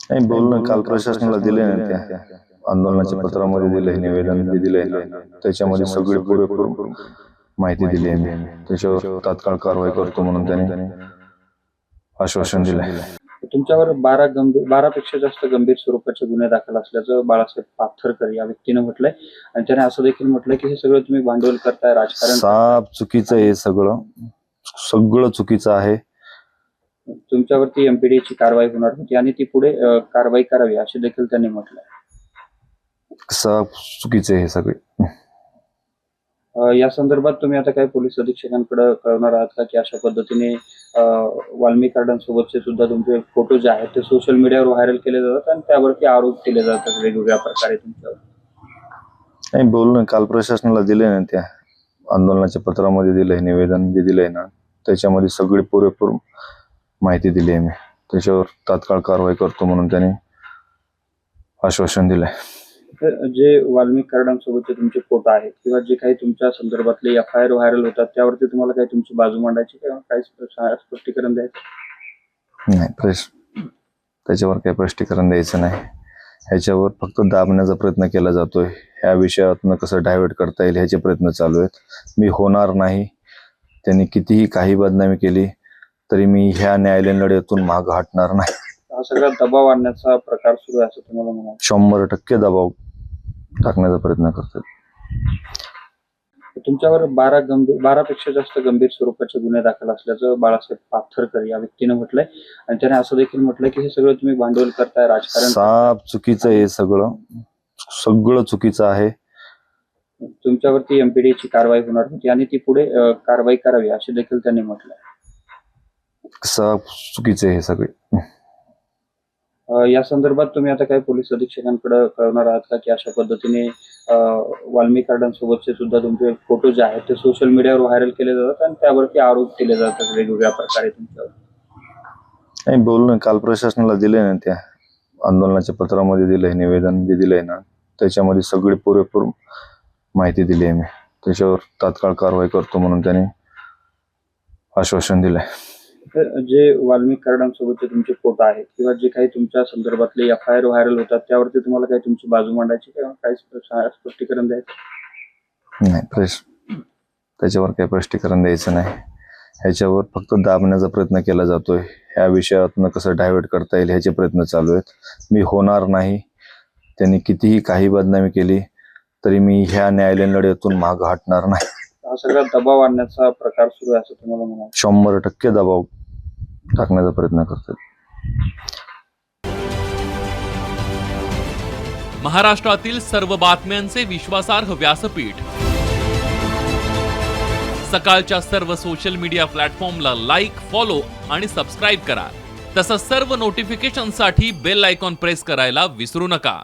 नाही बोलणं काल प्रशासनाला दिले ना त्या आंदोलनाच्या पत्रामध्ये दिलंय, निवेदन दिलंय ना, त्याच्यामध्ये सगळी पुरेपूर माहिती दिली आहे मी. त्याच्यावर तात्काळ कारवाई करतो म्हणून त्याने आश्वासन दिलंय. तुमच्यावर 12 पेक्षा जास्त गंभीर स्वरूपाचे गुन्हे दाखल असल्याचं बाळासाहेब पाथरकर या व्यक्तीने म्हटलंय आणि त्याने असं देखील म्हटलंय की हे सगळं तुम्ही भांडवल करताय, राजकारण साफ चुकीचं आहे, सगळं चुकीचं आहे. तुमच्यावरती एमपीडीची कारवाई होणार होती आणि ती पुढे कारवाई करावी असे देखील त्यांनी म्हटलंय. साफ चुकीचं आहे हे सगळे. या संदर्भात तुम्ही आता काही पोलीस अधीक्षकांकडे कळवणार आहात का की अशा पद्धतीने वाल्मी कार्डांसोबतचे सुद्धा तुमचे फोटो जे आहेत ते सोशल मीडियावर व्हायरल केले जातात आणि त्यावरती आरोप केले जातात वेगवेगळ्या प्रकारे तुमच्यावर? नाही बोलणं काल प्रशासनाला दिले ना त्या आंदोलनाच्या पत्रामध्ये दिलंय, निवेदन दिलंय ना, त्याच्यामध्ये सगळी पुरेपूर माहिती दिली आहे मी. त्याच्यावर तात्काळ कारवाई करतो म्हणून त्याने आश्वासन दिलंय. जे वाल्मिक कार्डांसोबतचे तुमचे फोटो आहेत किंवा जे काही तुमच्या संदर्भातले FIR व्हायरल होतात त्यावरती तुम्हाला काही तुमची बाजू मांडायची किंवा काही स्पष्टीकरण द्यायचं? नाही, त्याच्यावर काही स्पष्टीकरण द्यायचं नाही. ह्याच्यावर फक्त दाबण्याचा प्रयत्न केला जातोय. ह्या विषयातनं कसं डायव्हर्ट करता येईल ह्याचे प्रयत्न चालू आहेत. मी होणार नाही. त्यांनी कितीही काही बदनामी केली तरी मी ह्या न्यायालयीन लढ्यातून माग हटणार नाही. हा सगळा दबाव आणण्याचा प्रकार सुरू आहे असं तुम्हाला म्हणायचं? 100% दबाव टाकण्याचा प्रयत्न करतात. तुमच्यावर 12 पेक्षा जास्त गंभीर स्वरूपाचे गुन्हे दाखल असल्याचं बाळासाहेब पाथरकर या व्यक्तीने म्हटलंय आणि त्याने असं देखील म्हटलंय की हे सगळं तुम्ही भांडवल करताय, राजकारण साफ चुकीचं आहे, सगळं चुकीचं आहे. तुमच्यावरती एमपीडीची कारवाई होणार होती आणि ती पुढे कारवाई करावी असे देखील त्यांनी म्हटलंय. साफ चुकीचं आहे हे सगळे. या संदर्भात तुम्ही आता काही पोलीस अधीक्षकांकडे कळवणार आहात का की अशा पद्धतीने वाल्मी कार्डांसोबतचे सुद्धा तुमचे फोटो जे आहेत ते सोशल मीडियावर व्हायरल केले जातात आणि त्यावरती आरोप केले जातात वेगवेगळ्या प्रकारे तुमच्यावर? नाही बोलणं काल प्रशासनाला दिले ना त्या आंदोलनाच्या पत्रामध्ये दिलंय, निवेदन दिलंय ना, त्याच्यामध्ये सगळी पुरेपूर माहिती दिली आहे मी. त्याच्यावर तात्काळ कारवाई करतो म्हणून त्याने आश्वासन दिलंय. जे वाल्मिक कार्डांसोबतचे तुमचे फोटो आहेत किंवा जे काही तुमच्या संदर्भातले FIR व्हायरल होतात त्यावरती तुम्हाला काही तुमची बाजू मांडायची किंवा काही स्पष्टीकरण द्यायचं? नाही, त्याच्यावर काही स्पष्टीकरण द्यायचं नाही. ह्याच्यावर फक्त दाबण्याचा प्रयत्न केला जातोय. ह्या विषयातनं कसं डायव्हर्ट करता येईल ह्याचे प्रयत्न चालू आहेत. मी होणार नाही. त्यांनी कितीही काही बदनामी केली तरी मी ह्या न्यायालयीन लढ्यातून माग हटणार नाही. हा सगळा दबाव आणण्याचा प्रकार सुरू आहे असं तुम्हाला म्हणायचं? 100% दबाव टाकण्याचा प्रयत्न करतात. महाराष्ट्रातील सर्व बातम्यांचे विश्वासार्ह व्यासपीठ. सकाळच्या सर्व सोशल मीडिया प्लॅटफॉर्मला लाईक, फॉलो आणि सबस्क्राईब करा. तसंच सर्व नोटिफिकेशनसाठी बेल आयकॉन प्रेस करायला विसरू नका.